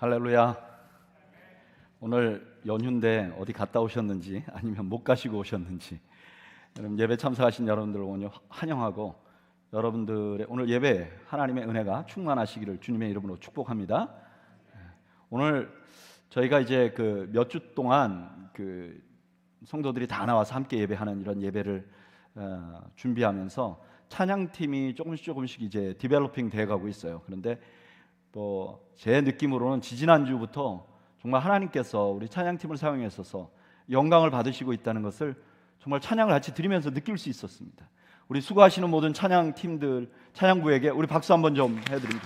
할렐루야. 오늘 연휴인데 어디 갔다 오셨는지 아니면 못 가시고 오셨는지 여러분 예배 참석하신 여러분들 오늘 환영하고 여러분들의 오늘 예배 하나님의 은혜가 충만하시기를 주님의 이름으로 축복합니다. 오늘 저희가 이제 그 몇 주 동안 그 성도들이 다 나와서 함께 예배하는 이런 예배를 준비하면서 찬양팀이 조금씩 이제 디벨로핑 돼가고 있어요. 그런데 제 느낌으로는 지지난주부터 정말 하나님께서 우리 찬양팀을 사용해서 영광을 받으시고 있다는 것을 정말 찬양을 같이 드리면서 느낄 수 있었습니다. 우리 수고하시는 모든 찬양팀들, 찬양부에게 우리 박수 한번 좀 해드립니다.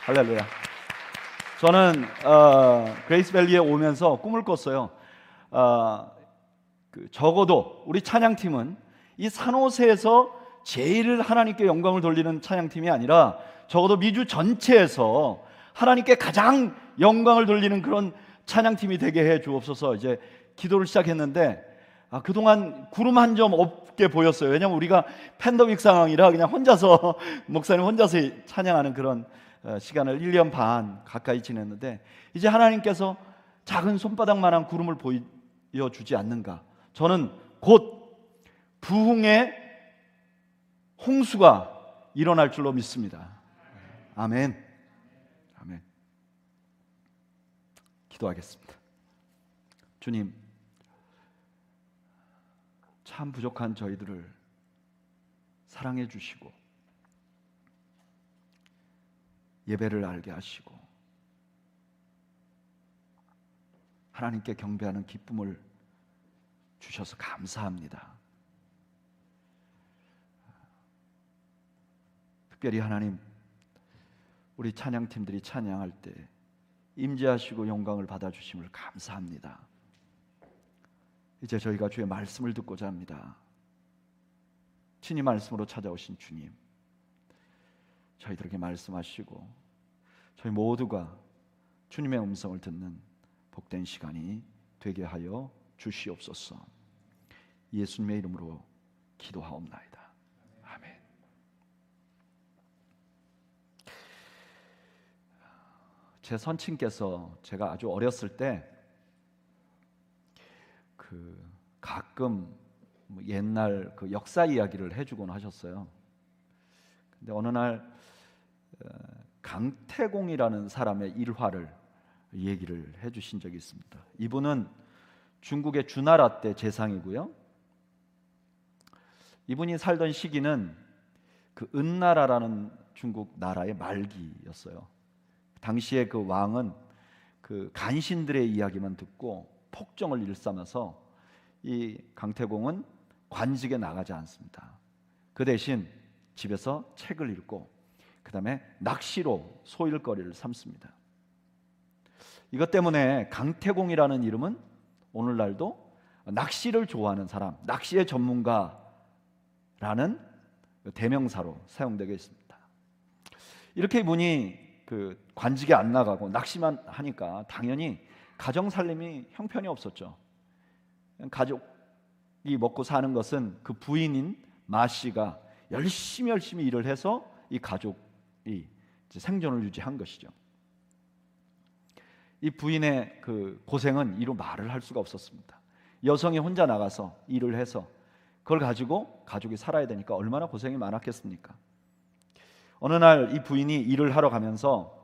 할렐루야. 저는 그레이스밸리에 오면서 꿈을 꿨어요. 적어도 우리 찬양팀은 이 산호세에서 제일 하나님께 영광을 돌리는 찬양팀이 아니라 적어도 미주 전체에서 하나님께 가장 영광을 돌리는 그런 찬양팀이 되게 해 주옵소서. 이제 기도를 시작했는데 그동안 구름 한 점 없게 보였어요. 왜냐하면 우리가 팬데믹 상황이라 그냥 혼자서 목사님 혼자서 찬양하는 그런 시간을 1년 반 가까이 지냈는데 이제 하나님께서 작은 손바닥만한 구름을 보여주지 않는가. 저는 곧 부흥의 홍수가 일어날 줄로 믿습니다. 아멘. 아멘. 기도하겠습니다. 주님, 참 부족한 저희들을 사랑해 주시고 예배를 알게 하시고 하나님께 경배하는 기쁨을 주셔서 감사합니다. 특별히 하나님, 우리 찬양팀들이 찬양할 때 임재하시고 영광을 받아주심을 감사합니다. 이제 저희가 주의 말씀을 듣고자 합니다. 친히 말씀으로 찾아오신 주님, 저희들에게 말씀하시고 저희 모두가 주님의 음성을 듣는 복된 시간이 되게 하여 주시옵소서. 예수님의 이름으로 기도하옵나이다. 아멘. 제 선친께서 제가 아주 어렸을 때 가끔 옛날 그 역사 이야기를 해주곤 하셨어요. 근데 어느 날 강태공이라는 사람의 일화를 얘기를 해주신 적이 있습니다. 이분은 중국의 주나라 때 재상이고요. 이분이 살던 시기는 그 은나라라는 중국 나라의 말기였어요. 당시에 그 왕은 그 간신들의 이야기만 듣고 폭정을 일삼아서 이 강태공은 관직에 나가지 않습니다. 그 대신 집에서 책을 읽고 그 다음에 낚시로 소일거리를 삼습니다. 이것 때문에 강태공이라는 이름은 오늘날도 낚시를 좋아하는 사람, 낚시의 전문가라는 대명사로 사용되고 있습니다. 이렇게 이분이 그 관직에 안 나가고 낚시만 하니까 당연히 가정 살림이 형편이 없었죠. 가족이 먹고 사는 것은 그 부인인 마씨가 열심히 일을 해서 이 가족이 이제 생존을 유지한 것이죠. 이 부인의 그 고생은 이루 말을 할 수가 없었습니다. 여성이 혼자 나가서 일을 해서 그걸 가지고 가족이 살아야 되니까 얼마나 고생이 많았겠습니까? 어느 날 이 부인이 일을 하러 가면서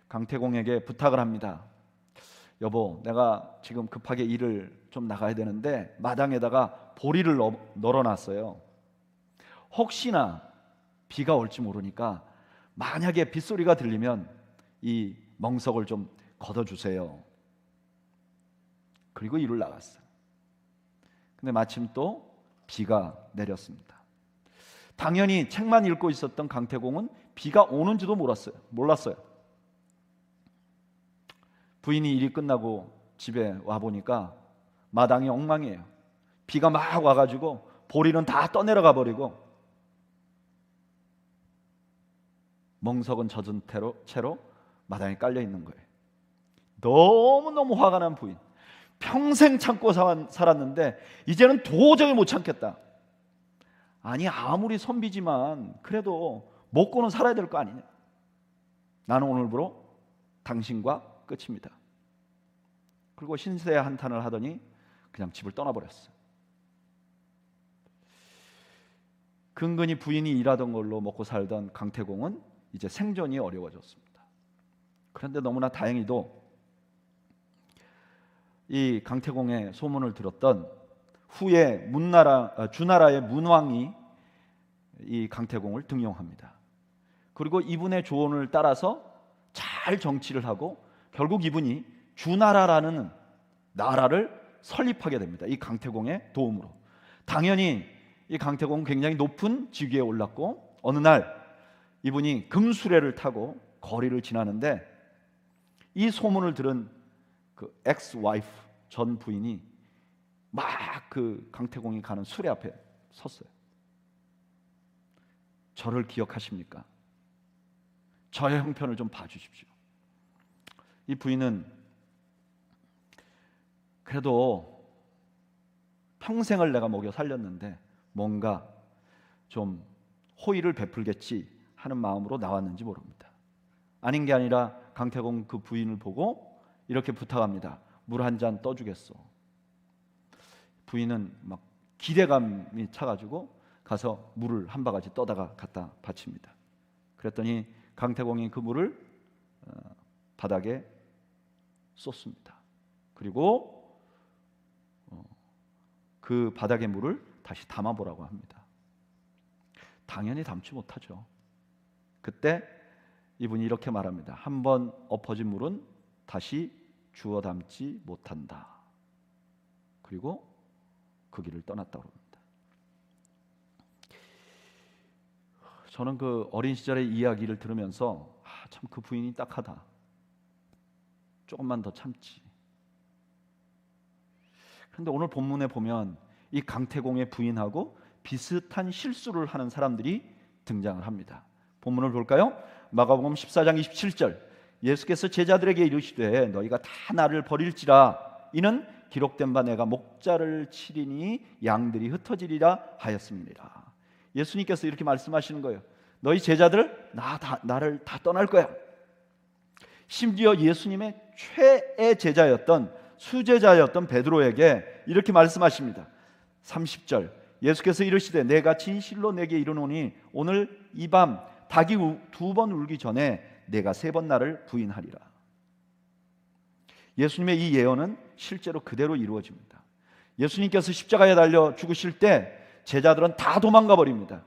강태공에게 부탁을 합니다. 여보, 내가 지금 급하게 일을 좀 나가야 되는데 마당에다가 보리를 널어놨어요. 혹시나 비가 올지 모르니까 만약에 빗소리가 들리면 이 멍석을 좀 걷어주세요. 그리고 일을 나갔어요. 근데 마침 또 비가 내렸습니다. 당연히 책만 읽고 있었던 강태공은 비가 오는지도 몰랐어요. 부인이 일이 끝나고 집에 와보니까 마당이 엉망이에요. 비가 막 와가지고 보리는 다 떠내려가 버리고 멍석은 젖은 채로 마당에 깔려 있는 거예요. 너무너무 화가 난 부인. 평생 참고 살았는데 이제는 도저히 못 참겠다. 아니, 아무리 선비지만 그래도 먹고는 살아야 될 거 아니냐. 나는 오늘부로 당신과 끝입니다. 그리고 신세 한탄을 하더니 그냥 집을 떠나버렸어요. 근근히 부인이 일하던 걸로 먹고 살던 강태공은 이제 생존이 어려워졌습니다. 그런데 너무나 다행히도 이 강태공의 소문을 들었던 후에 주나라의 문왕이 이 강태공을 등용합니다. 그리고 이분의 조언을 따라서 잘 정치를 하고 결국 이분이 주나라라는 나라를 설립하게 됩니다. 이 강태공의 도움으로. 당연히 이 강태공은 굉장히 높은 직위에 올랐고 어느 날 이분이 금수레를 타고 거리를 지나는데 이 소문을 들은 그 엑스-와이프 전 부인이 막 그 강태공이 가는 수레 앞에 섰어요. 저를 기억하십니까? 저의 형편을 좀 봐주십시오. 이 부인은 그래도 평생을 내가 먹여 살렸는데 뭔가 좀 호의를 베풀겠지 하는 마음으로 나왔는지 모릅니다. 아닌 게 아니라 강태공 그 부인을 보고 이렇게 부탁합니다. 물 한 잔 떠주겠소. 부인은 막 기대감이 차가지고 가서 물을 한 바가지 떠다가 갖다 바칩니다. 그랬더니 강태공이 그 물을 바닥에 쏟습니다. 그리고 그 바닥의 물을 다시 담아보라고 합니다. 당연히 담지 못하죠. 그때 이분이 이렇게 말합니다. 한번 엎어진 물은 다시 주워 담지 못한다. 그리고 그 길을 떠났다고 합니다. 저는 그 어린 시절의 이야기를 들으면서 참 그 부인이 딱하다. 조금만 더 참지. 그런데 오늘 본문에 보면 이 강태공의 부인하고 비슷한 실수를 하는 사람들이 등장을 합니다. 본문을 볼까요? 마가복음 14장 27절. 예수께서 제자들에게 이르시되 너희가 다 나를 버릴지라 이는 기록된 바 내가 목자를 치리니 양들이 흩어지리라 하였습니다. 예수님께서 이렇게 말씀하시는 거예요. 너희 제자들 나를 다 떠날 거야. 심지어 예수님의 최애 제자였던 수제자였던 베드로에게 이렇게 말씀하십니다. 30절. 예수께서 이르시되 내가 진실로 내게 이르노니 오늘 이 밤 닭이 2번 울기 전에 내가 3번 나를 부인하리라. 예수님의 이 예언은 실제로 그대로 이루어집니다. 예수님께서 십자가에 달려 죽으실 때 제자들은 다 도망가 버립니다.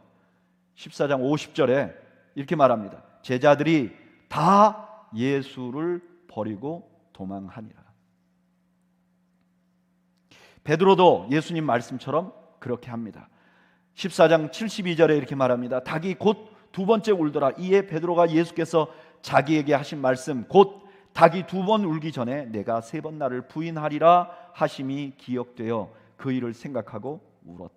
14장 50절에 이렇게 말합니다. 제자들이 다 예수를 버리고 도망하니라. 베드로도 예수님 말씀처럼 그렇게 합니다. 14장 72절에 이렇게 말합니다. 닭이 곧 2번째 울더라. 이에 베드로가 예수께서 자기에게 하신 말씀 곧 닭이 2번 울기 전에 내가 3번 나를 부인하리라 하심이 기억되어 그 일을 생각하고 울었다.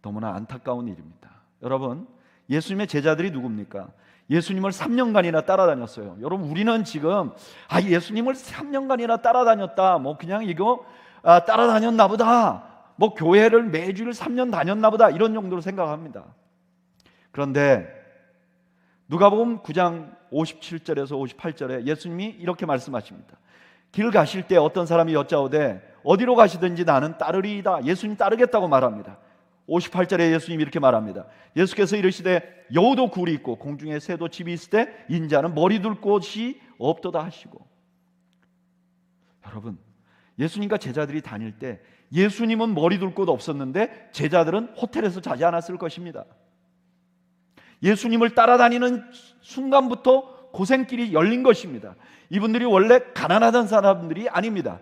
너무나 안타까운 일입니다. 여러분, 예수님의 제자들이 누굽니까? 예수님을 3년간이나 따라다녔어요. 여러분, 우리는 지금 예수님을 3년간이나 따라다녔다, 뭐 그냥 이거 따라다녔나 보다, 뭐 교회를 매주일 3년 다녔나 보다, 이런 정도로 생각합니다. 그런데 누가복음 9장 57절에서 58절에 예수님이 이렇게 말씀하십니다. 길 가실 때 어떤 사람이 여짜오되 어디로 가시든지 나는 따르리이다. 예수님 따르겠다고 말합니다. 58절에 예수님이 이렇게 말합니다. 예수께서 이르시되 여우도 굴이 있고 공중에 새도 집이 있을 때 인자는 머리 둘 곳이 없도다 하시고. 여러분, 예수님과 제자들이 다닐 때 예수님은 머리 둘 곳 없었는데 제자들은 호텔에서 자지 않았을 것입니다. 예수님을 따라다니는 순간부터 고생길이 열린 것입니다. 이분들이 원래 가난하던 사람들이 아닙니다.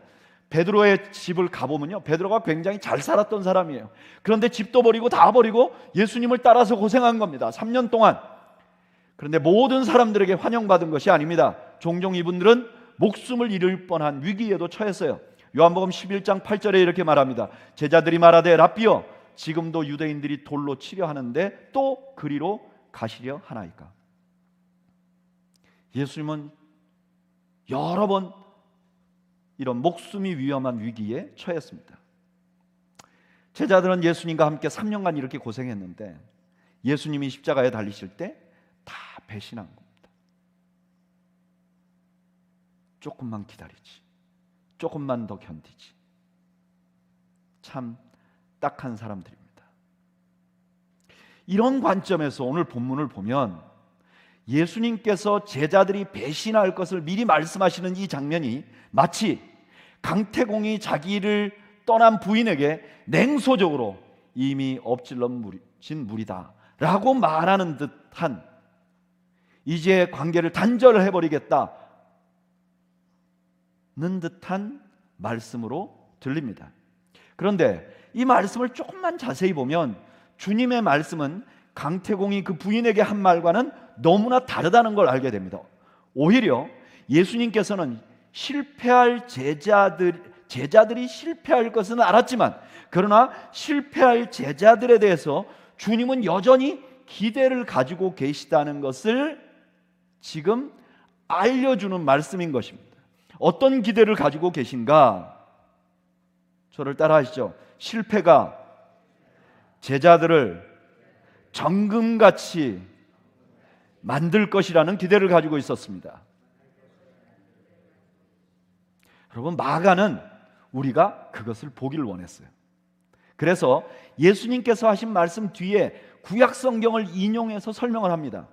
베드로의 집을 가보면요, 베드로가 굉장히 잘 살았던 사람이에요. 그런데 집도 버리고 다 버리고 예수님을 따라서 고생한 겁니다. 3년 동안. 그런데 모든 사람들에게 환영받은 것이 아닙니다. 종종 이분들은 목숨을 잃을 뻔한 위기에도 처했어요. 요한복음 11장 8절에 이렇게 말합니다. 제자들이 말하되 랍비여 지금도 유대인들이 돌로 치려 하는데 또 그리로 가시려 하나이까. 예수님은 여러 번 이런 목숨이 위험한 위기에 처했습니다. 제자들은 예수님과 함께 3년간 이렇게 고생했는데 예수님이 십자가에 달리실 때 다 배신한 겁니다. 조금만 기다리지, 조금만 더 견디지. 참 딱한 사람들입니다. 이런 관점에서 오늘 본문을 보면 예수님께서 제자들이 배신할 것을 미리 말씀하시는 이 장면이 마치 강태공이 자기를 떠난 부인에게 냉소적으로 이미 엎질러진 물이다 라고 말하는 듯한, 이제 관계를 단절해버리겠다는 듯한 말씀으로 들립니다. 그런데 이 말씀을 조금만 자세히 보면 주님의 말씀은 강태공이 그 부인에게 한 말과는 너무나 다르다는 걸 알게 됩니다. 오히려 예수님께서는 실패할 제자들이 실패할 것은 알았지만, 그러나 실패할 제자들에 대해서 주님은 여전히 기대를 가지고 계시다는 것을 지금 알려주는 말씀인 것입니다. 어떤 기대를 가지고 계신가? 저를 따라 하시죠. 실패가 제자들을 정금같이 만들 것이라는 기대를 가지고 있었습니다. 여러분, 마가는 우리가 그것을 보기를 원했어요. 그래서 예수님께서 하신 말씀 뒤에 구약 성경을 인용해서 설명을 합니다.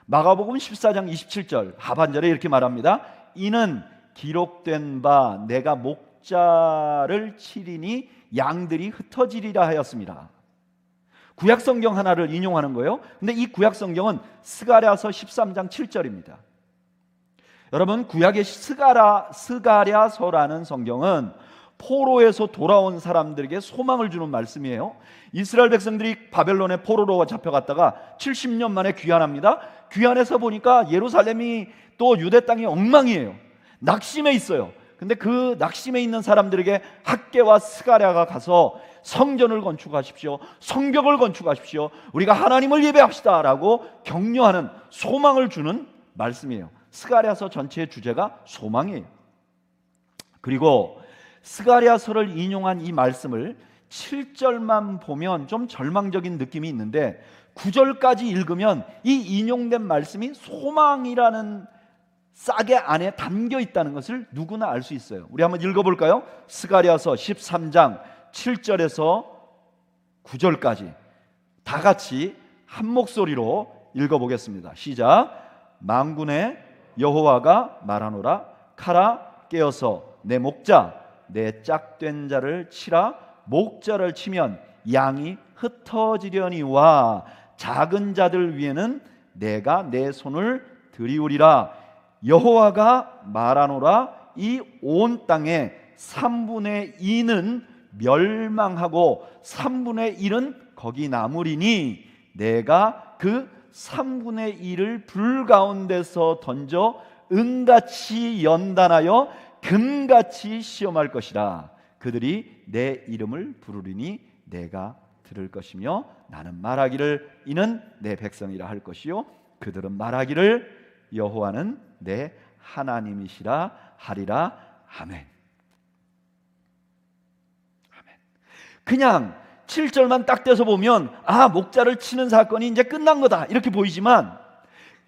마가복음 14장 27절 하반절에 이렇게 말합니다. 이는 기록된 바 내가 목자를 치리니 양들이 흩어지리라 하였습니다. 구약 성경 하나를 인용하는 거예요. 근데 이 구약 성경은 스가랴서 13장 7절입니다. 여러분, 구약의 스가랴서라는 성경은 포로에서 돌아온 사람들에게 소망을 주는 말씀이에요. 이스라엘 백성들이 바벨론의 포로로 잡혀갔다가 70년 만에 귀환합니다. 귀환해서 보니까 예루살렘이 또 유대 땅이 엉망이에요. 낙심해 있어요. 근데 그 낙심해 있는 사람들에게 학개와 스가랴가 가서 성전을 건축하십시오, 성벽을 건축하십시오, 우리가 하나님을 예배합시다 라고 격려하는, 소망을 주는 말씀이에요. 스가랴서 전체의 주제가 소망이에요. 그리고 스가랴서를 인용한 이 말씀을 7절만 보면 좀 절망적인 느낌이 있는데 9절까지 읽으면 이 인용된 말씀이 소망이라는 싹의 안에 담겨 있다는 것을 누구나 알 수 있어요. 우리 한번 읽어볼까요? 스가랴서 13장 7절에서 9절까지 다 같이 한 목소리로 읽어보겠습니다. 시작. 만군의 여호와가 말하노라. 카라 깨어서 내 목자 내 짝된 자를 치라. 목자를 치면 양이 흩어지려니와 작은 자들 위에는 내가 내 손을 들이우리라. 여호와가 말하노라. 이 온 땅의 3분의 2는 멸망하고 3분의 1은 거기 남으리니 내가 그 3분의 1을 불 가운데서 던져 은같이 연단하여 금같이 시험할 것이라. 그들이 내 이름을 부르리니 내가 들을 것이며 나는 말하기를 이는 내 백성이라 할 것이요 그들은 말하기를 여호와는 내 하나님이시라 하리라. 아멘. 그냥 7절만 딱 떼서 보면 목자를 치는 사건이 이제 끝난 거다 이렇게 보이지만,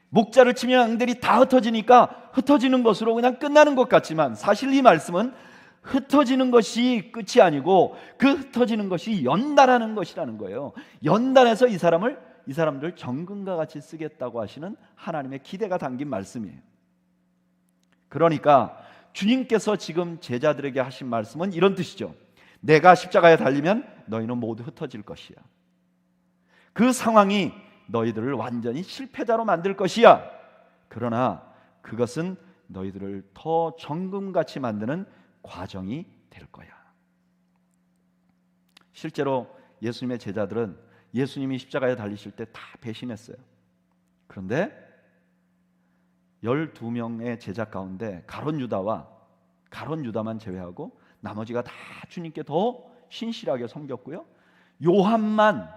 목자를 치면 양들이 다 흩어지니까 흩어지는 것으로 그냥 끝나는 것 같지만, 사실 이 말씀은 흩어지는 것이 끝이 아니고 그 흩어지는 것이 연단하는 것이라는 거예요. 연단해서 이 사람들 정금과 같이 쓰겠다고 하시는 하나님의 기대가 담긴 말씀이에요. 그러니까 주님께서 지금 제자들에게 하신 말씀은 이런 뜻이죠. 내가 십자가에 달리면 너희는 모두 흩어질 것이야. 그 상황이 너희들을 완전히 실패자로 만들 것이야. 그러나 그것은 너희들을 더 정금같이 만드는 과정이 될 거야. 실제로 예수님의 제자들은 예수님이 십자가에 달리실 때 다 배신했어요. 그런데 12명의 제자 가운데 가룟 유다만 제외하고 나머지가 다 주님께 더 신실하게 섬겼고요, 요한만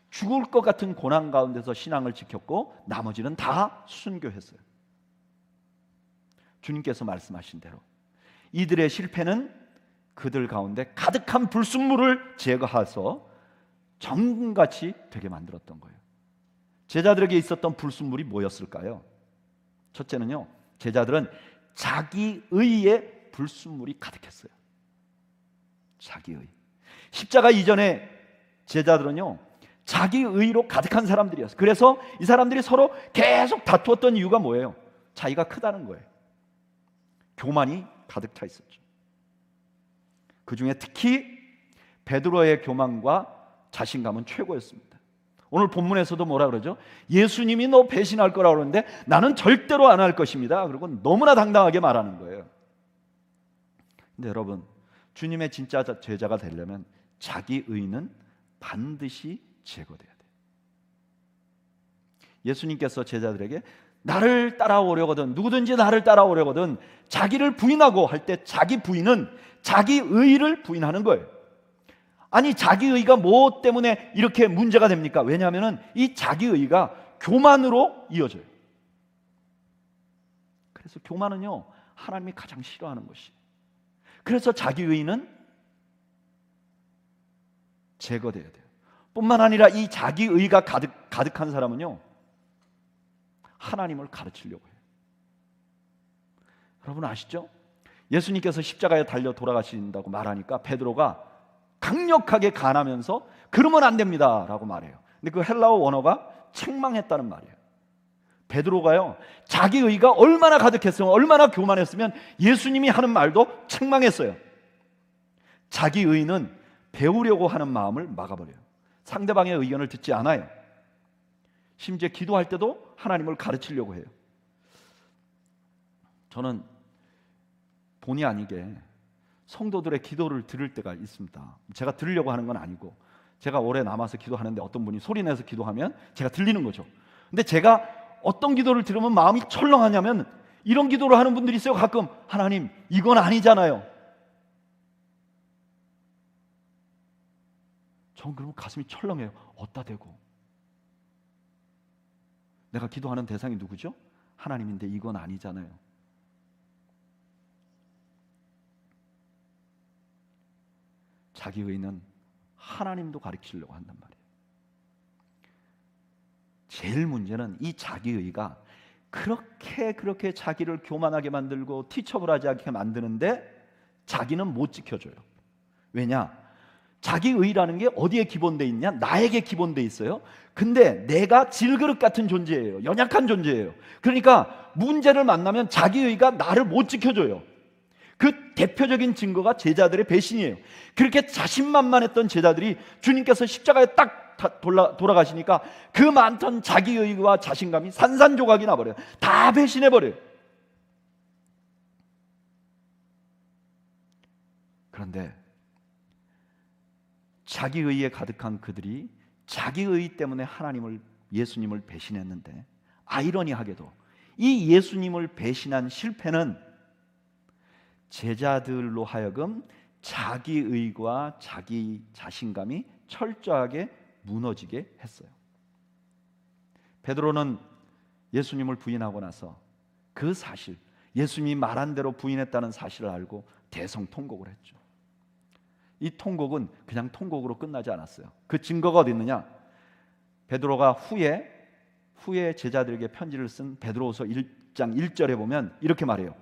죽을 것 같은 고난 가운데서 신앙을 지켰고 나머지는 다 순교했어요. 주님께서 말씀하신 대로 이들의 실패는 그들 가운데 가득한 불순물을 제거해서 정금같이 되게 만들었던 거예요. 제자들에게 있었던 불순물이 뭐였을까요? 첫째는요, 제자들은 자기의의 불순물이 가득했어요. 자기의. 십자가 이전에 제자들은요, 자기의로 가득한 사람들이었어요. 그래서 이 사람들이 서로 계속 다투었던 이유가 뭐예요? 자기가 크다는 거예요. 교만이 가득 차 있었죠. 그 중에 특히 베드로의 교만과 자신감은 최고였습니다. 오늘 본문에서도 뭐라 그러죠? 예수님이 너 배신할 거라고 그러는데 나는 절대로 안 할 것입니다. 그리고 너무나 당당하게 말하는 거예요. 근데 여러분, 주님의 진짜 제자가 되려면 자기의는 반드시 제거돼야 돼요. 예수님께서 제자들에게 나를 따라오려거든, 누구든지 나를 따라오려거든 자기를 부인하고 할 때 자기 부인은 자기의를 부인하는 거예요. 아니, 자기의가 뭐 때문에 이렇게 문제가 됩니까? 왜냐하면 이 자기의가 교만으로 이어져요. 그래서 교만은요, 하나님이 가장 싫어하는 것이에요. 그래서 자기의는 제거돼야 돼요. 뿐만 아니라 이 자기의가 가득한 사람은요, 하나님을 가르치려고 해요. 여러분 아시죠? 예수님께서 십자가에 달려 돌아가신다고 말하니까 베드로가 강력하게 간하면서 그러면 안 됩니다 라고 말해요. 근데 그 헬라어 원어가 책망했다는 말이에요. 베드로가요, 자기의가 얼마나 가득했으면, 얼마나 교만했으면 예수님이 하는 말도 책망했어요. 자기의는 배우려고 하는 마음을 막아버려요. 상대방의 의견을 듣지 않아요. 심지어 기도할 때도 하나님을 가르치려고 해요. 저는 본의 아니게 성도들의 기도를 들을 때가 있습니다. 제가 들으려고 하는 건 아니고, 제가 오래 남아서 기도하는데 어떤 분이 소리내서 기도하면 제가 들리는 거죠. 근데 제가 어떤 기도를 들으면 마음이 철렁하냐면, 이런 기도를 하는 분들이 있어요. 가끔, 하나님 이건 아니잖아요. 전 그러면 가슴이 철렁해요. 어디다 대고. 내가 기도하는 대상이 누구죠? 하나님인데 이건 아니잖아요. 자기의는 하나님도 가르치려고 한단 말이에요. 제일 문제는 이 자기의가 그렇게 자기를 교만하게 만들고 티처블하지 않게 만드는데 자기는 못 지켜줘요. 왜냐? 자기의라는 게 어디에 기본되어 있냐? 나에게 기본되어 있어요. 근데 내가 질그릇 같은 존재예요. 연약한 존재예요. 그러니까 문제를 만나면 자기의가 나를 못 지켜줘요. 그 대표적인 증거가 제자들의 배신이에요. 그렇게 자신만만했던 제자들이 주님께서 십자가에 딱 돌아가시니까 그 많던 자기의와 자신감이 산산조각이 나버려요. 다 배신해버려요. 그런데 자기의에 가득한 그들이 자기의 때문에 예수님을 배신했는데, 아이러니하게도 이 예수님을 배신한 실패는 제자들로 하여금 자기의과 자기 자신감이 철저하게 무너지게 했어요. 베드로는 예수님을 부인하고 나서 그 사실, 예수님이 말한 대로 부인했다는 사실을 알고 대성통곡을 했죠. 이 통곡은 그냥 통곡으로 끝나지 않았어요. 그 증거가 어디 있느냐? 베드로가 후에 제자들에게 편지를 쓴 베드로후서 1장 1절에 보면 이렇게 말해요.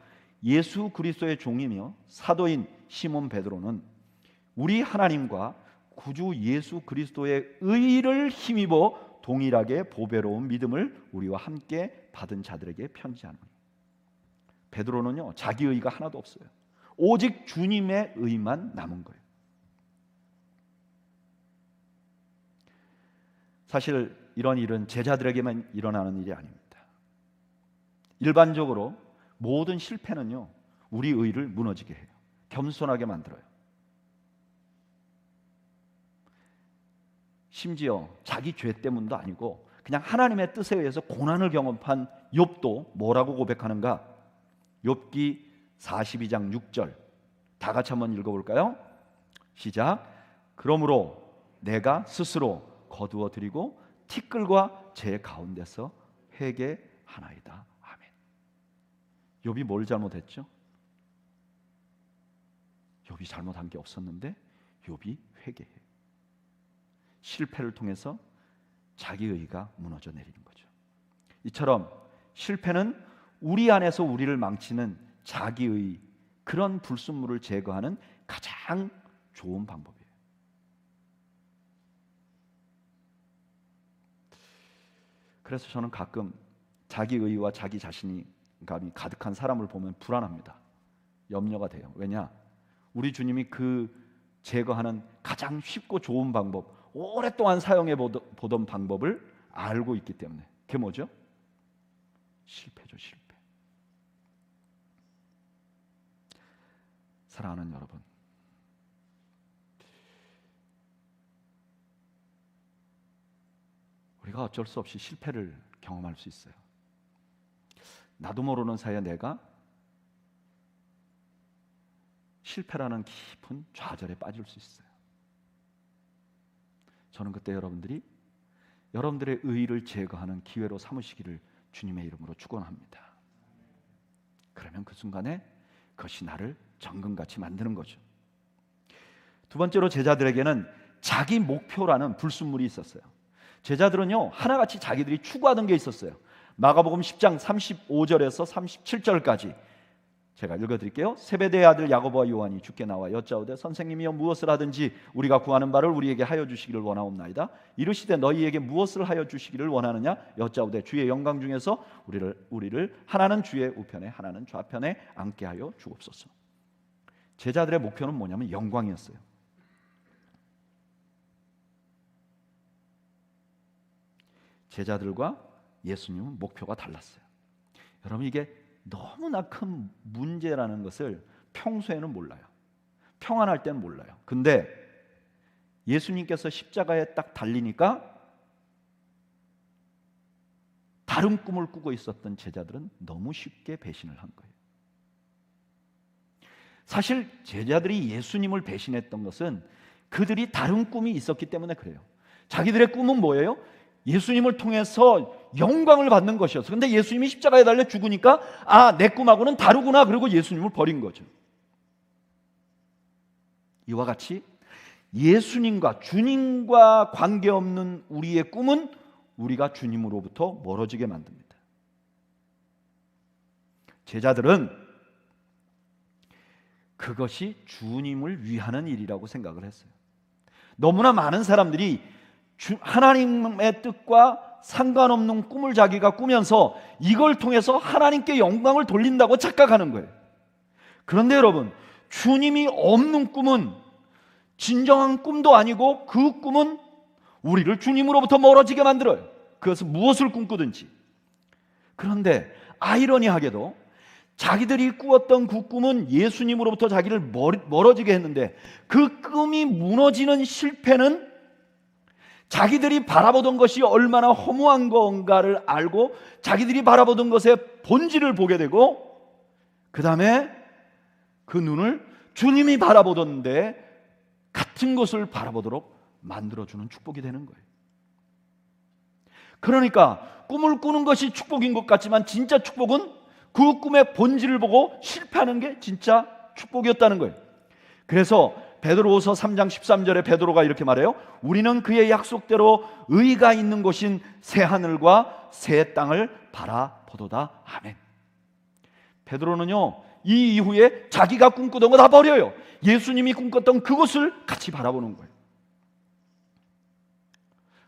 예수 그리스도의 종이며 사도인 시몬 베드로는 우리 하나님과 구주 예수 그리스도의 의를 힘입어 동일하게 보배로운 믿음을 우리와 함께 받은 자들에게 편지하노니. 베드로는요, 자기 의가 하나도 없어요. 오직 주님의 의만 남은 거예요. 사실 이런 일은 제자들에게만 일어나는 일이 아닙니다. 일반적으로 모든 실패는요, 우리 의를 무너지게 해요. 겸손하게 만들어요. 심지어 자기 죄 때문도 아니고 그냥 하나님의 뜻에 의해서 고난을 경험한 욥도 뭐라고 고백하는가? 욥기 42장 6절 다 같이 한번 읽어볼까요? 시작. 그러므로 내가 스스로 거두어 드리고 티끌과 제 가운데서 회개하나이다. 아멘. 욥이 뭘 잘못했죠? 욥이 잘못한 게 없었는데 욥이 회개해요. 실패를 통해서 자기의가 무너져 내리는 거죠. 이처럼 실패는 우리 안에서 우리를 망치는 자기의 그런 불순물을 제거하는 가장 좋은 방법이에요. 그래서 저는 가끔 자기의와 자기 자신감이 가득한 사람을 보면 불안합니다. 염려가 돼요. 왜냐? 우리 주님이 그 제거하는 가장 쉽고 좋은 방법, 오랫동안 사용해 보던 방법을 알고 있기 때문에. 그게 뭐죠? 실패죠, 실패. 사랑하는 여러분, 우리가 어쩔 수 없이 실패를 경험할 수 있어요. 나도 모르는 사이에 내가 실패라는 깊은 좌절에 빠질 수 있어요. 저는 그때 여러분들이 여러분들의 의의를 제거하는 기회로 삼으시기를 주님의 이름으로 축원합니다. 그러면 그 순간에 그것이 나를 정금같이 만드는 거죠. 두 번째로 제자들에게는 자기 목표라는 불순물이 있었어요. 제자들은요, 하나같이 자기들이 추구하던 게 있었어요. 마가복음 10장 35절에서 37절까지 제가 읽어드릴게요. 세베대의 아들 야고보와 요한이 주께 나와 여짜오되 선생님이여 무엇을 하든지 우리가 구하는 바를 우리에게 하여 주시기를 원하옵나이다. 이르시되 너희에게 무엇을 하여 주시기를 원하느냐 여짜오되 주의 영광 중에서 우리를 하나는 주의 우편에 하나는 좌편에 앉게 하여 주옵소서. 제자들의 목표는 뭐냐면 영광이었어요. 제자들과 예수님은 목표가 달랐어요. 여러분, 이게 너무나 큰 문제라는 것을 평소에는 몰라요. 평안할 때는 몰라요. 근데 예수님께서 십자가에 딱 달리니까 다른 꿈을 꾸고 있었던 제자들은 너무 쉽게 배신을 한 거예요. 사실 제자들이 예수님을 배신했던 것은 그들이 다른 꿈이 있었기 때문에 그래요. 자기들의 꿈은 뭐예요? 예수님을 통해서 영광을 받는 것이었어요. 근데 예수님이 십자가에 달려 죽으니까 내 꿈하고는 다르구나. 그리고 예수님을 버린 거죠. 이와 같이 예수님과 주님과 관계없는 우리의 꿈은 우리가 주님으로부터 멀어지게 만듭니다. 제자들은 그것이 주님을 위하는 일이라고 생각을 했어요. 너무나 많은 사람들이 하나님의 뜻과 상관없는 꿈을 자기가 꾸면서 이걸 통해서 하나님께 영광을 돌린다고 착각하는 거예요. 그런데 여러분, 주님이 없는 꿈은 진정한 꿈도 아니고 그 꿈은 우리를 주님으로부터 멀어지게 만들어요. 그것은 무엇을 꿈꾸든지. 그런데 아이러니하게도 자기들이 꾸었던 그 꿈은 예수님으로부터 자기를 멀어지게 했는데 그 꿈이 무너지는 실패는 자기들이 바라보던 것이 얼마나 허무한 건가를 알고 자기들이 바라보던 것의 본질을 보게 되고 그 다음에 그 눈을 주님이 바라보던데 같은 것을 바라보도록 만들어주는 축복이 되는 거예요. 그러니까 꿈을 꾸는 것이 축복인 것 같지만 진짜 축복은 그 꿈의 본질을 보고 실패하는 게 진짜 축복이었다는 거예요. 그래서 베드로후서 3장 13절에 베드로가 이렇게 말해요. 우리는 그의 약속대로 의가 있는 곳인 새 하늘과 새 땅을 바라보도다. 아멘. 베드로는요, 이 이후에 자기가 꿈꾸던 거 다 버려요. 예수님이 꿈꿨던 그것을 같이 바라보는 거예요.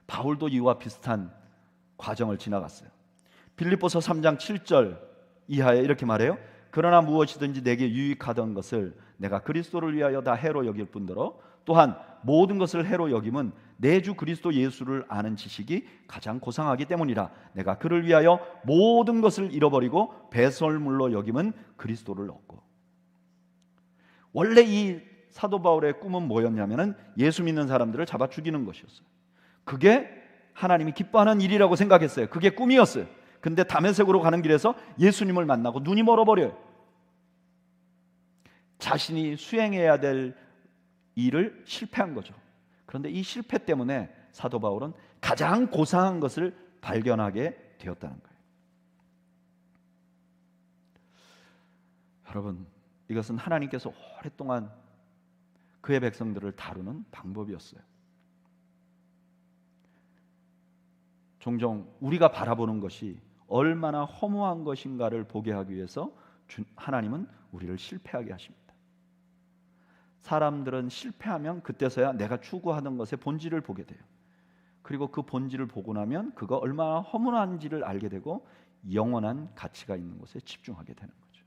바울도 이와 비슷한 과정을 지나갔어요. 빌립보서 3장 7절 이하에 이렇게 말해요. 그러나 무엇이든지 내게 유익하던 것을 내가 그리스도를 위하여 다 해로 여길 뿐더러 또한 모든 것을 해로 여김은 내 주 그리스도 예수를 아는 지식이 가장 고상하기 때문이라. 내가 그를 위하여 모든 것을 잃어버리고 배설물로 여김은 그리스도를 얻고. 원래 이 사도 바울의 꿈은 뭐였냐면은 예수 믿는 사람들을 잡아 죽이는 것이었어요. 그게 하나님이 기뻐하는 일이라고 생각했어요. 그게 꿈이었어요. 근데 다메섹으로 가는 길에서 예수님을 만나고 눈이 멀어버려요. 자신이 수행해야 될 일을 실패한 거죠. 그런데 이 실패 때문에 사도 바울은 가장 고상한 것을 발견하게 되었다는 거예요. 여러분, 이것은 하나님께서 오랫동안 그의 백성들을 다루는 방법이었어요. 종종 우리가 바라보는 것이 얼마나 허무한 것인가를 보게 하기 위해서 하나님은 우리를 실패하게 하십니다. 사람들은 실패하면 그때서야 내가 추구하던 것의 본질을 보게 돼요. 그리고 그 본질을 보고 나면 그거 얼마나 허무한지를 알게 되고 영원한 가치가 있는 곳에 집중하게 되는 거죠.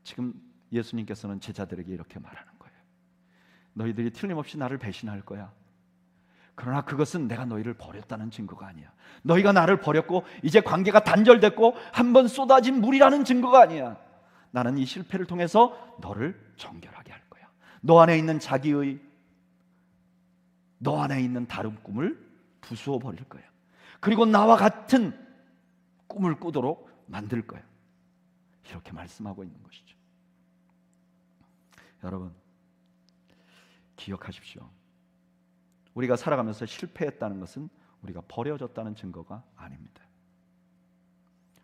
지금 예수님께서는 제자들에게 이렇게 말하는 거예요. 너희들이 틀림없이 나를 배신할 거야. 그러나 그것은 내가 너희를 버렸다는 증거가 아니야. 너희가 나를 버렸고 이제 관계가 단절됐고 한번 쏟아진 물이라는 증거가 아니야. 나는 이 실패를 통해서 너를 정결하게 할 거야. 너 안에 있는 자기의, 너 안에 있는 다른 꿈을 부수어 버릴 거야. 그리고 나와 같은 꿈을 꾸도록 만들 거야. 이렇게 말씀하고 있는 것이죠. 여러분, 기억하십시오. 우리가 살아가면서 실패했다는 것은 우리가 버려졌다는 증거가 아닙니다.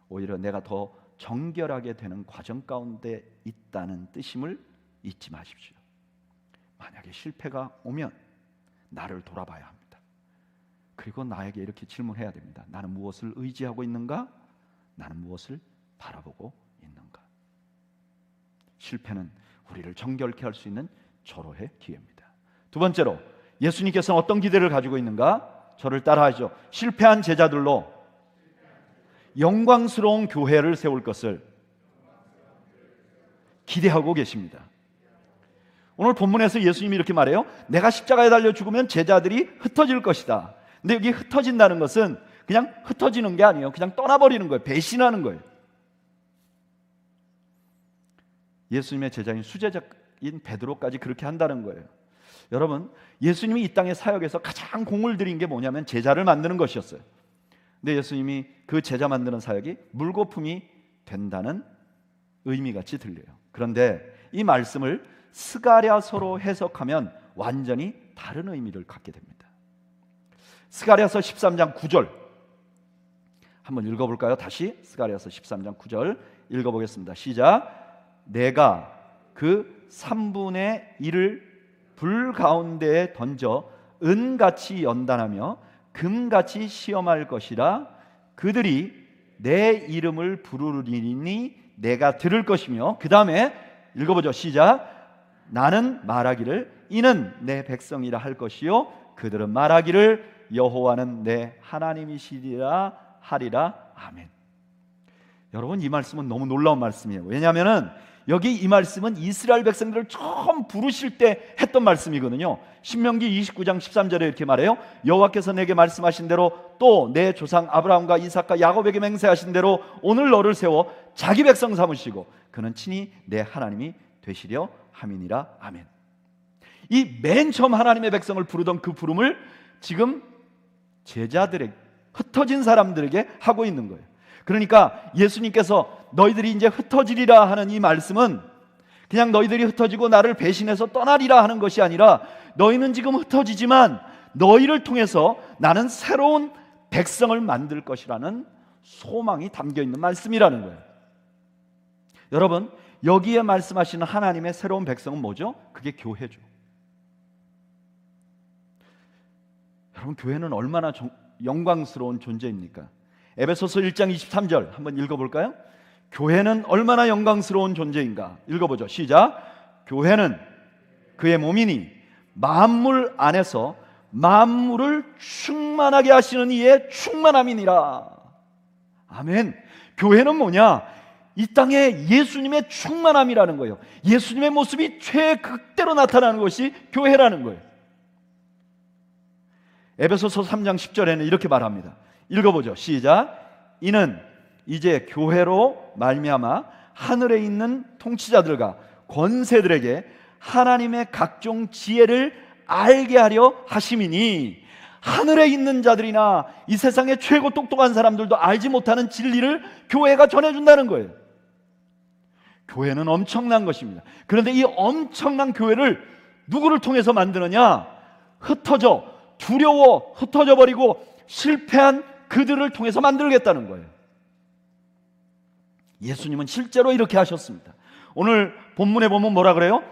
오히려 내가 더 정결하게 되는 과정 가운데 있다는 뜻임을 잊지 마십시오. 만약에 실패가 오면 나를 돌아봐야 합니다. 그리고 나에게 이렇게 질문해야 됩니다. 나는 무엇을 의지하고 있는가? 나는 무엇을 바라보고 있는가? 실패는 우리를 정결케 할 수 있는 절호의 기회입니다. 두 번째로 예수님께서는 어떤 기대를 가지고 있는가? 저를 따라하시죠. 실패한 제자들로 영광스러운 교회를 세울 것을 기대하고 계십니다. 오늘 본문에서 예수님이 이렇게 말해요. 내가 십자가에 달려 죽으면 제자들이 흩어질 것이다. 근데 여기 흩어진다는 것은 그냥 흩어지는 게 아니에요. 그냥 떠나버리는 거예요. 배신하는 거예요. 예수님의 제자인 수제자인 베드로까지 그렇게 한다는 거예요. 여러분, 예수님이 이 땅의 사역에서 가장 공을 들인 게 뭐냐면 제자를 만드는 것이었어요. 근데 예수님이 그 제자 만드는 사역이 물거품이 된다는 의미같이 들려요. 그런데 이 말씀을 스가랴서로 해석하면 완전히 다른 의미를 갖게 됩니다. 스가랴서 13장 9절 한번 읽어볼까요? 다시 스가랴서 13장 9절 읽어보겠습니다. 시작. 내가 그 3분의 1을 불 가운데에 던져 은같이 연단하며 금같이 시험할 것이라. 그들이 내 이름을 부르리니 내가 들을 것이며, 그 다음에 읽어보죠. 시작. 나는 말하기를 이는 내 백성이라 할 것이요 그들은 말하기를 여호와는 내 하나님이시리라 하리라. 아멘. 여러분, 이 말씀은 너무 놀라운 말씀이에요. 왜냐하면 여기 이 말씀은 이스라엘 백성들을 처음 부르실 때 했던 말씀이거든요. 신명기 29장 13절에 이렇게 말해요. 여호와께서 내게 말씀하신 대로 또 내 조상 아브라함과 이삭과 야곱에게 맹세하신 대로 오늘 너를 세워 자기 백성 삼으시고 그는 친히 내 하나님이 되시려 함이니라. 아멘. 이 맨 처음 하나님의 백성을 부르던 그 부름을 지금 제자들에게, 흩어진 사람들에게 하고 있는 거예요. 그러니까 예수님께서 너희들이 이제 흩어지리라 하는 이 말씀은 그냥 너희들이 흩어지고 나를 배신해서 떠나리라 하는 것이 아니라 너희는 지금 흩어지지만 너희를 통해서 나는 새로운 백성을 만들 것이라는 소망이 담겨 있는 말씀이라는 거예요. 여러분, 여기에 말씀하시는 하나님의 새로운 백성은 뭐죠? 그게 교회죠. 여러분, 교회는 얼마나 영광스러운 존재입니까? 에베소서 1장 23절 한번 읽어볼까요? 교회는 얼마나 영광스러운 존재인가? 읽어보죠. 시작. 교회는 그의 몸이니 만물 안에서 만물을 충만하게 하시는 이의 충만함이니라. 아멘. 교회는 뭐냐? 이 땅에 예수님의 충만함이라는 거예요. 예수님의 모습이 최극대로 나타나는 것이 교회라는 거예요. 에베소서 3장 10절에는 이렇게 말합니다. 읽어보죠. 시작. 이는 이제 교회로 말미암아 하늘에 있는 통치자들과 권세들에게 하나님의 각종 지혜를 알게 하려 하심이니, 하늘에 있는 자들이나 이 세상의 최고 똑똑한 사람들도 알지 못하는 진리를 교회가 전해준다는 거예요. 교회는 엄청난 것입니다. 그런데 이 엄청난 교회를 누구를 통해서 만드느냐? 흩어져 두려워 흩어져 버리고 실패한 그들을 통해서 만들겠다는 거예요. 예수님은 실제로 이렇게 하셨습니다. 오늘 본문에 보면 뭐라 그래요?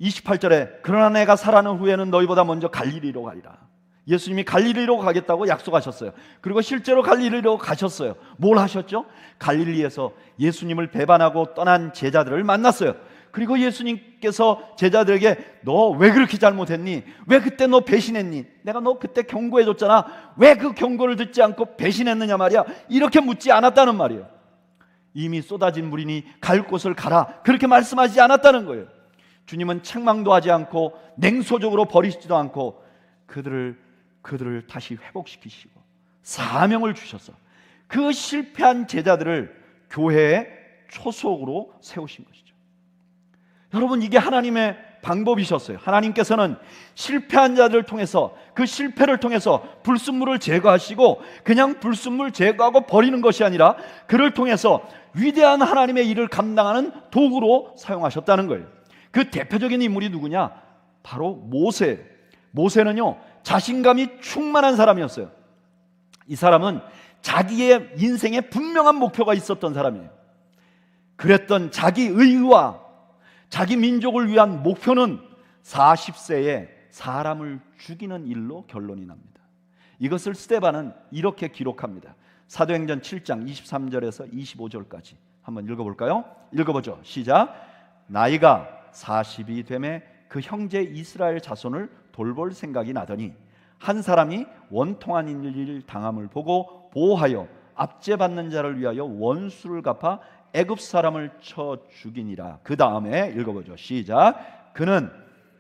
28절에 그러나 내가 살아난 후에는 너희보다 먼저 갈릴리로 가리라. 예수님이 갈릴리로 가겠다고 약속하셨어요. 그리고 실제로 갈릴리로 가셨어요. 뭘 하셨죠? 갈릴리에서 예수님을 배반하고 떠난 제자들을 만났어요. 그리고 예수님께서 제자들에게 너 왜 그렇게 잘못했니? 왜 그때 너 배신했니? 내가 너 그때 경고해줬잖아. 왜 그 경고를 듣지 않고 배신했느냐 말이야. 이렇게 묻지 않았다는 말이에요. 이미 쏟아진 물이니 갈 곳을 가라, 그렇게 말씀하지 않았다는 거예요. 주님은 책망도 하지 않고 냉소적으로 버리시지도 않고 그들을 다시 회복시키시고 사명을 주셔서 그 실패한 제자들을 교회의 초석으로 세우신 것이죠. 여러분, 이게 하나님의 방법이셨어요. 하나님께서는 실패한 자들을 통해서, 그 실패를 통해서 불순물을 제거하시고 그냥 불순물 제거하고 버리는 것이 아니라 그를 통해서 위대한 하나님의 일을 감당하는 도구로 사용하셨다는 거예요. 그 대표적인 인물이 누구냐? 바로 모세. 모세는요, 자신감이 충만한 사람이었어요. 이 사람은 자기의 인생에 분명한 목표가 있었던 사람이에요. 그랬던 자기 의와 자기 민족을 위한 목표는 40세에 사람을 죽이는 일로 결론이 납니다. 이것을 스데반은 이렇게 기록합니다. 사도행전 7장 23절에서 25절까지 한번 읽어볼까요? 읽어보죠. 시작. 나이가 40이 되매 그 형제 이스라엘 자손을 돌볼 생각이 나더니 한 사람이 원통한 일을 당함을 보고 보호하여 압제받는 자를 위하여 원수를 갚아 애굽 사람을 쳐 죽이니라. 그 다음에 읽어보죠. 시작. 그는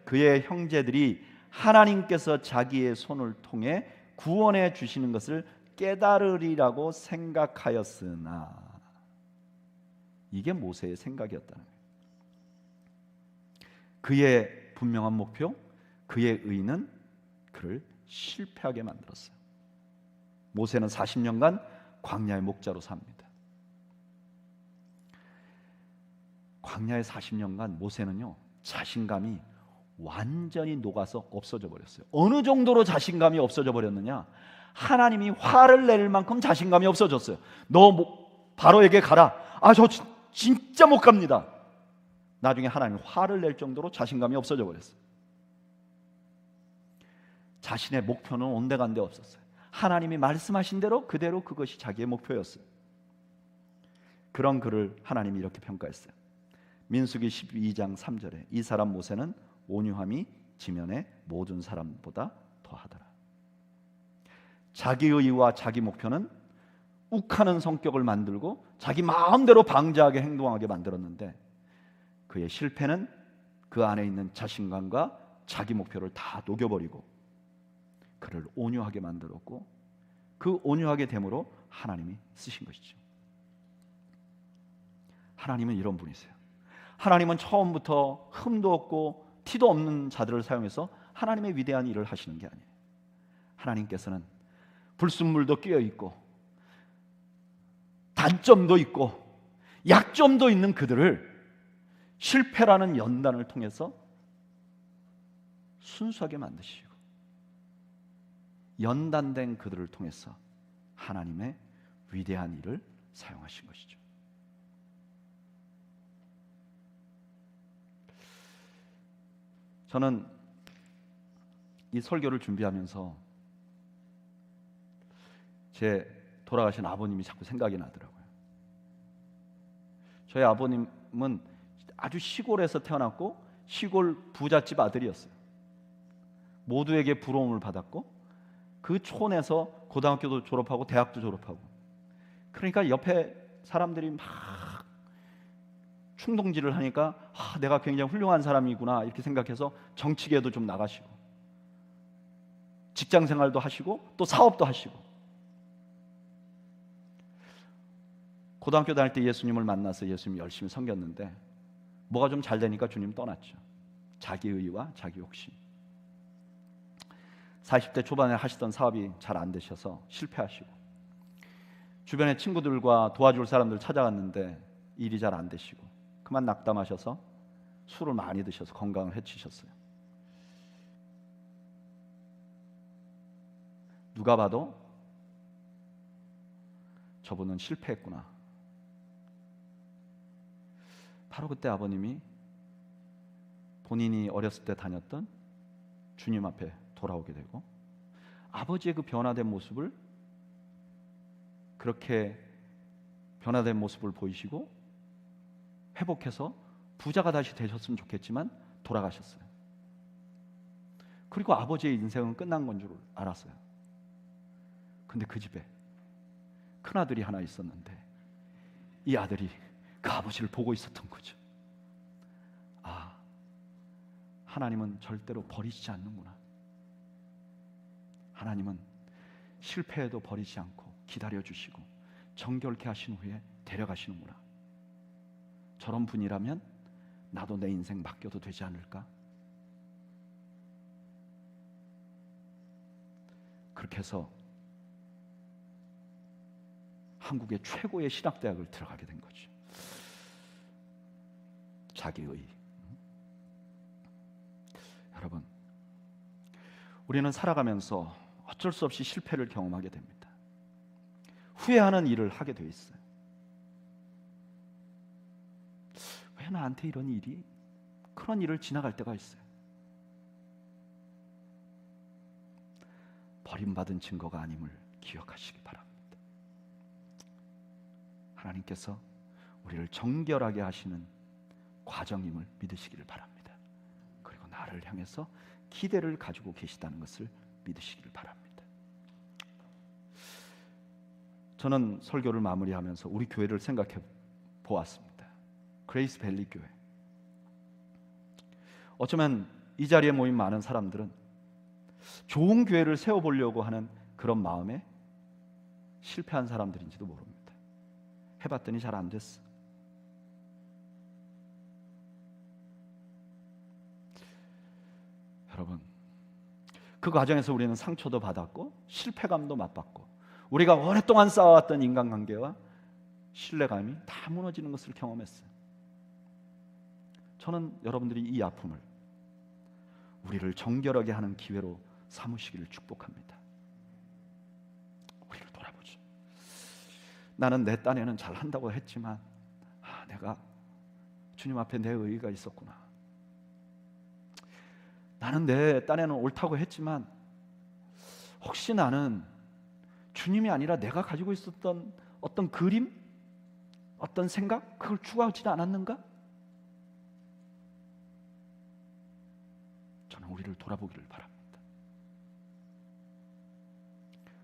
그의 형제들이 하나님께서 자기의 손을 통해 구원해 주시는 것을 깨달으리라고 생각하였으나, 이게 모세의 생각이었다는 거예요. 그의 분명한 목표, 그의 의는 그를 실패하게 만들었어요. 모세는 40년간 광야의 목자로 삽니다. 광야의 40년간 모세는요, 자신감이 완전히 녹아서 없어져 버렸어요. 어느 정도로 자신감이 없어져 버렸느냐? 하나님이 화를 낼 만큼 자신감이 없어졌어요. 너 바로에게 가라. 저 진짜 못 갑니다. 나중에 하나님이 화를 낼 정도로 자신감이 없어져 버렸어요. 자신의 목표는 온데간데 없었어요. 하나님이 말씀하신 대로 그대로 그것이 자기의 목표였어요. 그런 그를 하나님이 이렇게 평가했어요. 민수기 12장 3절에 이 사람 모세는 온유함이 지면의 모든 사람보다 더하더라. 자기 의와 자기 목표는 욱하는 성격을 만들고 자기 마음대로 방자하게 행동하게 만들었는데, 그의 실패는 그 안에 있는 자신감과 자기 목표를 다 녹여버리고 그를 온유하게 만들었고, 그 온유하게 됨으로 하나님이 쓰신 것이죠. 하나님은 이런 분이세요. 하나님은 처음부터 흠도 없고 티도 없는 자들을 사용해서 하나님의 위대한 일을 하시는 게 아니에요. 하나님께서는 불순물도 끼어 있고 단점도 있고 약점도 있는 그들을 실패라는 연단을 통해서 순수하게 만드시고, 연단된 그들을 통해서 하나님의 위대한 일을 사용하신 것이죠. 저는 이 설교를 준비하면서 제 돌아가신 아버님이 자꾸 생각이 나더라고요. 저희 아버님은 아주 시골에서 태어났고 시골 부잣집 아들이었어요. 모두에게 부러움을 받았고 그 촌에서 고등학교도 졸업하고 대학도 졸업하고, 그러니까 옆에 사람들이 막 충동질을 하니까 내가 굉장히 훌륭한 사람이구나 이렇게 생각해서 정치계도 좀 나가시고 직장 생활도 하시고 또 사업도 하시고, 고등학교 다닐 때 예수님을 만나서 예수님 열심히 섬겼는데 뭐가 좀 잘 되니까 주님 떠났죠. 자기 의와 자기 욕심. 40대 초반에 하시던 사업이 잘 안 되셔서 실패하시고, 주변의 친구들과 도와줄 사람들 찾아갔는데 일이 잘 안 되시고, 그만 낙담하셔서 술을 많이 드셔서 건강을 해치셨어요. 누가 봐도 저분은 실패했구나. 바로 그때 아버님이 본인이 어렸을 때 다녔던 주님 앞에 돌아오게 되고, 아버지의 그 변화된 모습을, 그렇게 변화된 모습을 보이시고 회복해서 부자가 다시 되셨으면 좋겠지만 돌아가셨어요. 그리고 아버지의 인생은 끝난 건 줄 알았어요. 근데 그 집에 큰아들이 하나 있었는데 이 아들이 그 아버지를 보고 있었던 거죠. 아, 하나님은 절대로 버리지 않는구나. 하나님은 실패해도 버리지 않고 기다려주시고 정결케 하신 후에 데려가시는구나. 저런 분이라면 나도 내 인생 맡겨도 되지 않을까? 그렇게 해서 한국의 최고의 신학대학을 들어가게 된 거죠. 자기의. 여러분, 우리는 살아가면서 어쩔 수 없이 실패를 경험하게 됩니다. 후회하는 일을 하게 돼 있어요. 왜 나한테 이런 일이, 그런 일을 지나갈 때가 있어요. 버림받은 증거가 아님을 기억하시기 바랍니다. 하나님께서 우리를 정결하게 하시는 과정임을 믿으시기를 바랍니다. 그리고 나를 향해서 기대를 가지고 계시다는 것을 믿으시기를 바랍니다. 저는 설교를 마무리하면서 우리 교회를 생각해 보았습니다. 그레이스 밸리 교회. 어쩌면 이 자리에 모인 많은 사람들은 좋은 교회를 세워보려고 하는 그런 마음에 실패한 사람들인지도 모릅니다. 해봤더니 잘 안 됐어. 여러분, 그 과정에서 우리는 상처도 받았고 실패감도 맛봤고 우리가 오랫동안 쌓아왔던 인간관계와 신뢰감이 다 무너지는 것을 경험했어요. 저는 여러분들이 이 아픔을 우리를 정결하게 하는 기회로 삼으시기를 축복합니다. 우리를 돌아보죠. 나는 내 딴에는 잘한다고 했지만 내가 주님 앞에 내 의의가 있었구나. 나는 내 딴에는 옳다고 했지만 혹시 나는 주님이 아니라 내가 가지고 있었던 어떤 그림, 어떤 생각, 그걸 추구하지 않았는가? 저는 우리를 돌아보기를 바랍니다.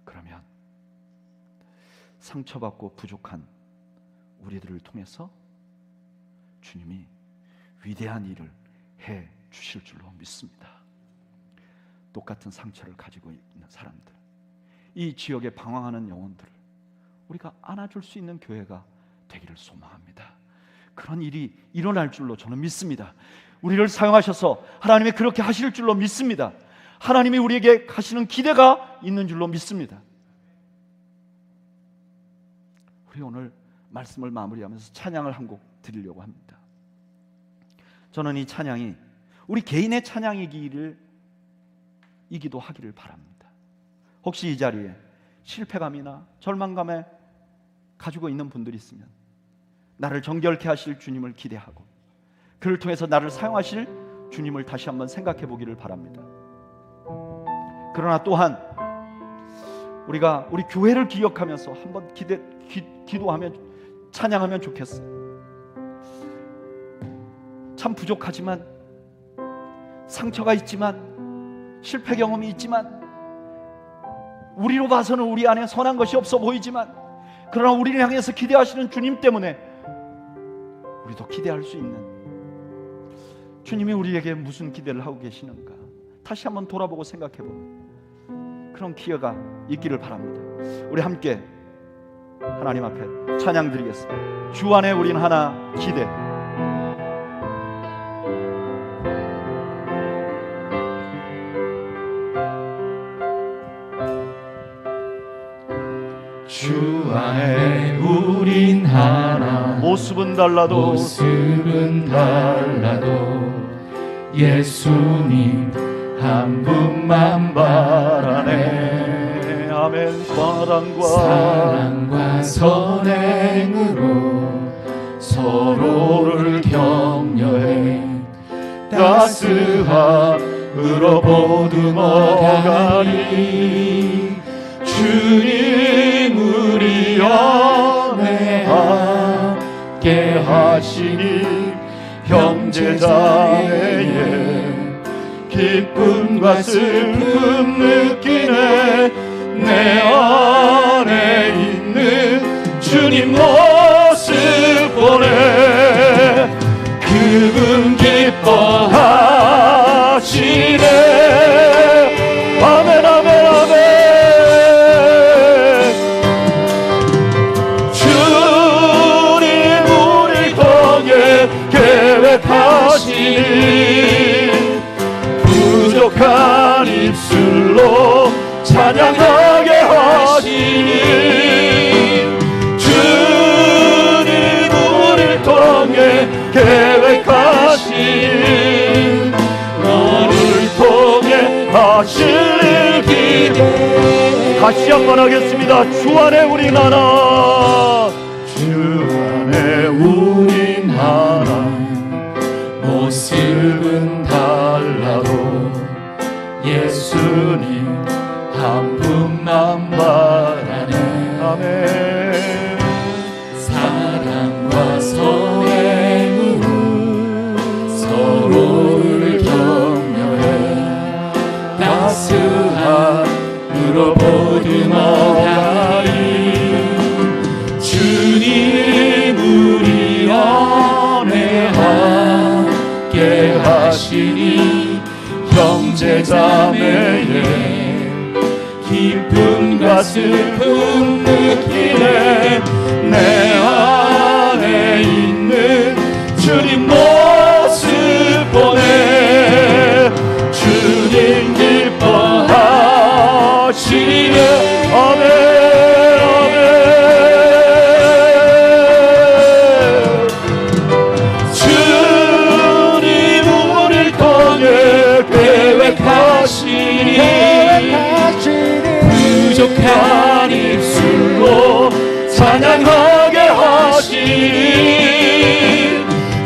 그러면 상처받고 부족한 우리들을 통해서 주님이 위대한 일을 해 주실 줄로 믿습니다. 똑같은 상처를 가지고 있는 사람들, 이 지역에 방황하는 영혼들을 우리가 안아줄 수 있는 교회가 되기를 소망합니다. 그런 일이 일어날 줄로 저는 믿습니다. 우리를 사용하셔서 하나님이 그렇게 하실 줄로 믿습니다. 하나님이 우리에게 하시는 기대가 있는 줄로 믿습니다. 우리 오늘 말씀을 마무리하면서 찬양을 한 곡 드리려고 합니다. 저는 이 찬양이 우리 개인의 찬양이기도 하기를 바랍니다. 혹시 이 자리에 실패감이나 절망감에 가지고 있는 분들이 있으면 나를 정결케 하실 주님을 기대하고 그를 통해서 나를 사용하실 주님을 다시 한번 생각해 보기를 바랍니다. 그러나 또한 우리가 우리 교회를 기억하면서 한번 기도하면 찬양하면 좋겠어요. 참 부족하지만, 상처가 있지만, 실패 경험이 있지만, 우리로 봐서는 우리 안에 선한 것이 없어 보이지만, 그러나 우리를 향해서 기대하시는 주님 때문에 우리도 기대할 수 있는, 주님이 우리에게 무슨 기대를 하고 계시는가 다시 한번 돌아보고 생각해보는 그런 기회가 있기를 바랍니다. 우리 함께 하나님 앞에 찬양 드리겠습니다. 주 안에 우린 하나 기대. 주 안에 우린 하나, 모습은 달라도 예수님 한 분만 바라네. 아멘. 사랑과 선행으로 서로를 격려해 따스한 으로 보듬어가리. 주님 우리 안에 함께 하시니 형제자매의 기쁨과 슬픔 느끼네. 내 안에 있는 주님 모습 보네. 그분 기뻐하시네. 아멘 아멘 아멘. 주님 우리 통해 계획하시니 부족한 입술로 찬양하게 하시니. 주님 우리를 통해 계획하신 너를 통해 하실 일 기대. 다시 한번 하겠습니다. 주 안에 우린 하나. 주 안에 우린 하나. 모습은 달라도 예수님 한 분만 바라네. 아멘. 사랑과 선행으로 서로를 격려해 따스함으로 보듬어가리. 주님 우리 안에 함께 하시니 형제자매의 기쁨과 슬픔 느끼네. 내 안에 있는 주님 모습 보네. 주님 기뻐하시네. 아멘 아멘. 주님 우리를 통해 계획하시니 부족한 입술로 찬양하게 하시니.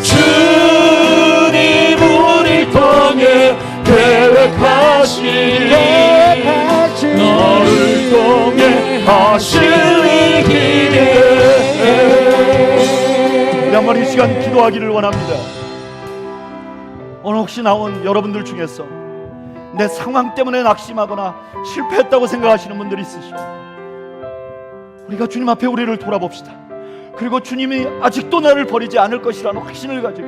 주님 우리 통해 계획하시니 너를 통해 하실 일 기대. 우리 한번 이 시간 기도하기를 원합니다. 오늘 혹시 나온 여러분들 중에서 내 상황 때문에 낙심하거나 실패했다고 생각하시는 분들이 있으시고, 우리가 주님 앞에 우리를 돌아봅시다. 그리고 주님이 아직도 나를 버리지 않을 것이라는 확신을 가지고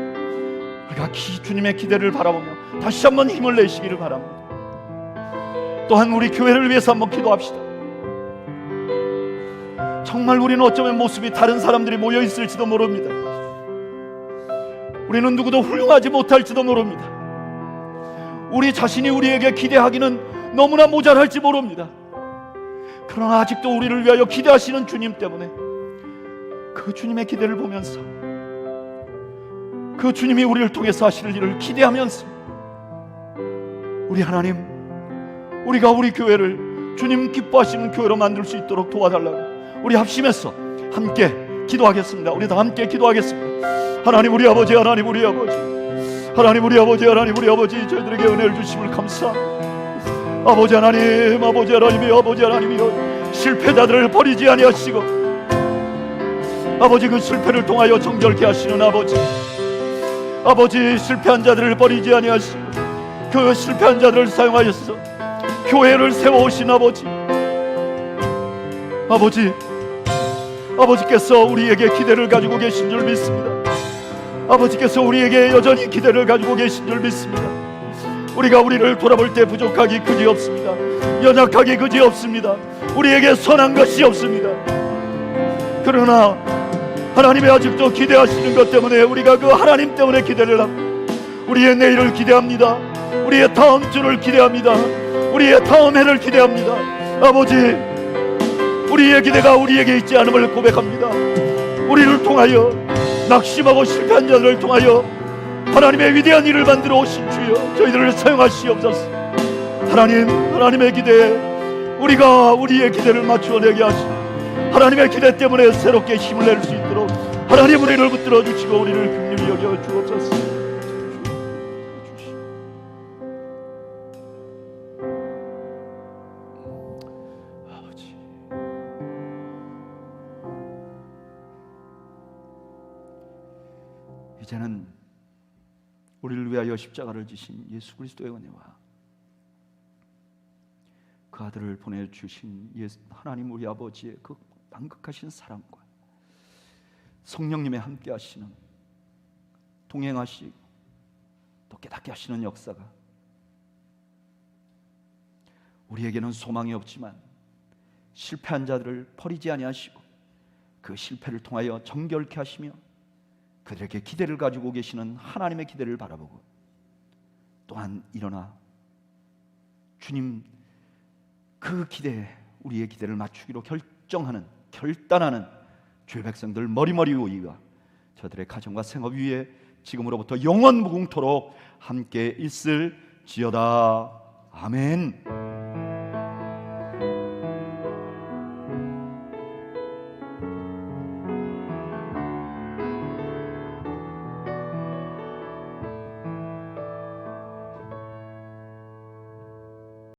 우리가 주님의 기대를 바라보며 다시 한번 힘을 내시기를 바랍니다. 또한 우리 교회를 위해서 한번 기도합시다. 정말 우리는 어쩌면 모습이 다른 사람들이 모여 있을지도 모릅니다. 우리는 누구도 훌륭하지 못할지도 모릅니다. 우리 자신이 우리에게 기대하기는 너무나 모자랄지 모릅니다. 그러나 아직도 우리를 위하여 기대하시는 주님 때문에 그 주님의 기대를 보면서, 그 주님이 우리를 통해서 하실 일을 기대하면서, 우리 하나님, 우리가 우리 교회를 주님 기뻐하시는 교회로 만들 수 있도록 도와달라고 우리 합심해서 함께 기도하겠습니다. 우리 다 함께 기도하겠습니다. 하나님 우리 아버지, 하나님 우리 아버지, 하나님 우리 아버지, 하나님 우리 아버지, 저희들에게 은혜를 주심을 감사합니다. 아버지 하나님, 아버지 하나님이, 아버지 하나님이여, 실패자들을 버리지 아니하시고 아버지 그 실패를 통하여 정결케 하시는 아버지, 아버지 실패한 자들을 버리지 아니하시고 그 실패한 자들을 사용하셔서 교회를 세워오신 아버지, 아버지께서 우리에게 기대를 가지고 계신 줄 믿습니다. 아버지께서 우리에게 여전히 기대를 가지고 계신 줄 믿습니다. 우리가 우리를 돌아볼 때 부족하기 그지없습니다. 연약하기 그지없습니다. 우리에게 선한 것이 없습니다. 그러나 하나님이 아직도 기대하시는 것 때문에 우리가 그 하나님 때문에 기대를 합니다. 우리의 내일을 기대합니다. 우리의 다음 주를 기대합니다. 우리의 다음 해를 기대합니다. 아버지, 우리의 기대가 우리에게 있지 않음을 고백합니다. 우리를 통하여, 낙심하고 실패한 자들을 통하여 하나님의 위대한 일을 만들어 오신 주여, 저희들을 사용하시옵소서. 하나님, 하나님의 기대에 우리가 우리의 기대를 맞추어 내게 하시고 하나님의 기대 때문에 새롭게 힘을 낼 수 있도록 하나님 우리를 붙들어 주시고 우리를 긍휼히 여겨 주옵소서. 이제는 우리를 위하여 십자가를 지신 예수 그리스도의 은혜와 그 아들을 보내주신 하나님 우리 아버지의 그 만극하신 사랑과 성령님의 함께 하시는, 동행하시고 또 깨닫게 하시는 역사가 우리에게는 소망이 없지만 실패한 자들을 버리지 아니하시고 그 실패를 통하여 정결케 하시며 그들에게 기대를 가지고 계시는 하나님의 기대를 바라보고 또한 일어나 주님 그 기대에 우리의 기대를 맞추기로 결단하는 주의 백성들 머리머리 위와 저들의 가정과 생업 위에 지금으로부터 영원 무궁토록 함께 있을지어다. 아멘.